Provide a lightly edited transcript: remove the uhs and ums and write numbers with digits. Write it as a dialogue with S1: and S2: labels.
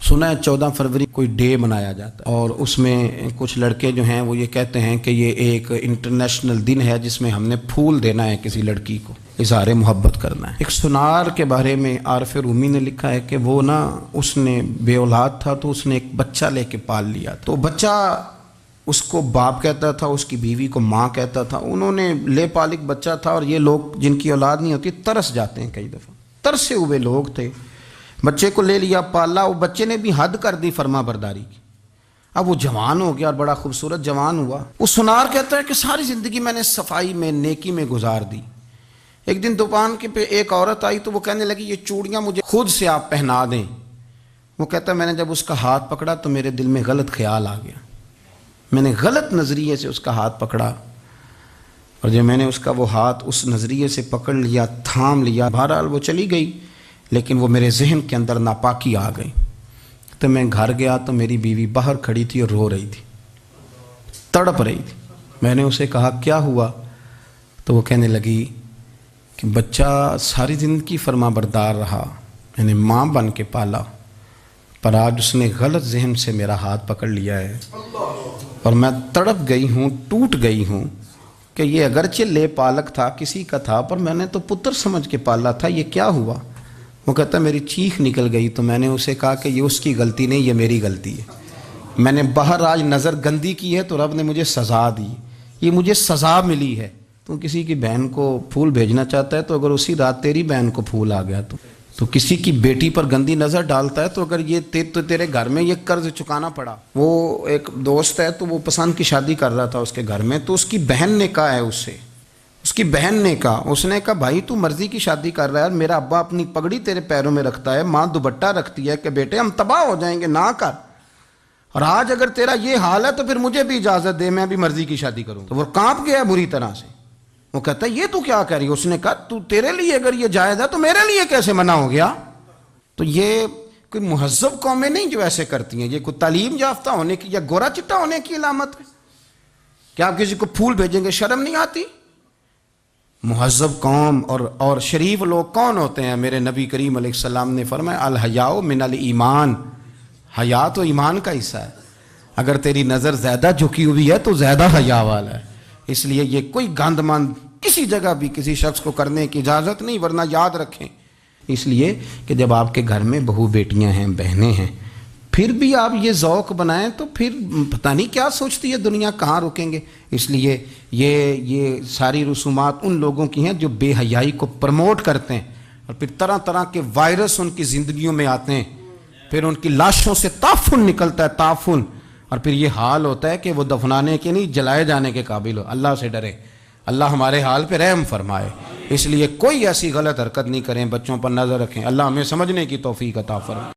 S1: سنا ہے 14 فروری کوئی ڈے منایا جاتا ہے اور اس میں کچھ لڑکے جو ہیں وہ یہ کہتے ہیں کہ یہ ایک انٹرنیشنل دن ہے جس میں ہم نے پھول دینا ہے کسی لڑکی کو، اظہار محبت کرنا ہے۔ ایک سنار کے بارے میں عارف رومی نے لکھا ہے کہ وہ اس نے بے اولاد تھا تو اس نے ایک بچہ لے کے پال لیا، تو بچہ اس کو باپ کہتا تھا، اس کی بیوی کو ماں کہتا تھا۔ انہوں نے لے پال ایک بچہ تھا، اور یہ لوگ جن کی اولاد نہیں ہوتی ترس جاتے ہیں، کئی دفعہ ترسے ہوئے لوگ تھے، بچے کو لے لیا پالا، وہ بچے نے بھی حد کر دی فرما برداری کی، اب وہ جوان ہو گیا اور بڑا خوبصورت جوان ہوا۔ وہ سنار کہتا ہے کہ ساری زندگی میں نے صفائی میں نیکی میں گزار دی، ایک دن دکان کے پہ ایک عورت آئی تو وہ کہنے لگی یہ چوڑیاں مجھے خود سے آپ پہنا دیں۔ وہ کہتا ہے میں نے جب اس کا ہاتھ پکڑا تو میرے دل میں غلط خیال آ گیا، میں نے غلط نظریے سے اس کا ہاتھ پکڑا، اور جب میں نے اس کا وہ ہاتھ اس نظریے سے پکڑ لیا، تھام لیا، بہرحال وہ چلی گئی، لیکن وہ میرے ذہن کے اندر ناپاکی آ گئی۔ تو میں گھر گیا تو میری بیوی باہر کھڑی تھی اور رو رہی تھی، تڑپ رہی تھی۔ میں نے اسے کہا کیا ہوا؟ تو وہ کہنے لگی کہ بچہ ساری زندگی فرما بردار رہا، میں نے ماں بن کے پالا، پر آج اس نے غلط ذہن سے میرا ہاتھ پکڑ لیا ہے، اور میں تڑپ گئی ہوں، ٹوٹ گئی ہوں کہ یہ اگرچہ لے پالک تھا، کسی کا تھا، پر میں نے تو پتر سمجھ کے پالا تھا، یہ کیا ہوا؟ وہ کہتا میری چیخ نکل گئی، تو میں نے اسے کہا کہ یہ اس کی غلطی نہیں، یہ میری غلطی ہے، میں نے باہر آج نظر گندی کی ہے تو رب نے مجھے سزا دی، یہ مجھے سزا ملی ہے۔ تو کسی کی بہن کو پھول بھیجنا چاہتا ہے تو اگر اسی رات تیری بہن کو پھول آ گیا تو کسی کی بیٹی پر گندی نظر ڈالتا ہے تو اگر یہ تیرے گھر میں یہ قرض چکانا پڑا۔ وہ ایک دوست ہے تو وہ پسند کی شادی کر رہا تھا اس کے گھر میں، تو اس کی بہن نے کہا ہے اس کی بہن نے کہا، اس نے کہا بھائی تو مرضی کی شادی کر رہا ہے، میرا ابا اپنی پگڑی تیرے پیروں میں رکھتا ہے، ماں دوپٹہ رکھتی ہے کہ بیٹے ہم تباہ ہو جائیں گے، نہ کر، اور آج اگر تیرا یہ حال ہے تو پھر مجھے بھی اجازت دے، میں بھی مرضی کی شادی کروں۔ تو وہ کانپ گیا بری طرح سے، وہ کہتا ہے یہ تو کیا کہہ رہی ہے؟ اس نے کہا تو تیرے لیے اگر یہ جائز ہے تو میرے لیے کیسے منع ہو گیا؟ تو یہ کوئی مہذب قومیں نہیں جو ایسے کرتی ہیں، یہ کوئی تعلیم یافتہ ہونے کی یا گورا چٹا ہونے کی علامت ہے؟ کیا آپ کسی کو پھول بھیجیں گے؟ شرم نہیں آتی؟ مہذب قوم اور شریف لوگ کون ہوتے ہیں؟ میرے نبی کریم علیہ السلام نے فرمایا الحیاء من الایمان، حیا تو ایمان کا حصہ ہے، اگر تیری نظر زیادہ جھکی ہوئی ہے تو زیادہ حیا والا ہے، اس لیے یہ کوئی گند مند کسی جگہ بھی کسی شخص کو کرنے کی اجازت نہیں، ورنہ یاد رکھیں اس لیے کہ جب آپ کے گھر میں بہو بیٹیاں ہیں، بہنیں ہیں، پھر بھی آپ یہ ذوق بنائیں تو پھر پتہ نہیں کیا سوچتی ہے دنیا، کہاں رکیں گے۔ اس لیے یہ ساری رسومات ان لوگوں کی ہیں جو بے حیائی کو پروموٹ کرتے ہیں، اور پھر طرح طرح کے وائرس ان کی زندگیوں میں آتے ہیں، پھر ان کی لاشوں سے تعفن نکلتا ہے، تعفن، اور پھر یہ حال ہوتا ہے کہ وہ دفنانے کے نہیں جلائے جانے کے قابل ہو۔ اللہ سے ڈرے، اللہ ہمارے حال پہ رحم فرمائے، اس لیے کوئی ایسی غلط حرکت نہیں کریں، بچوں پر نظر رکھیں، اللہ ہمیں سمجھنے کی توفیق عطا فرمائے۔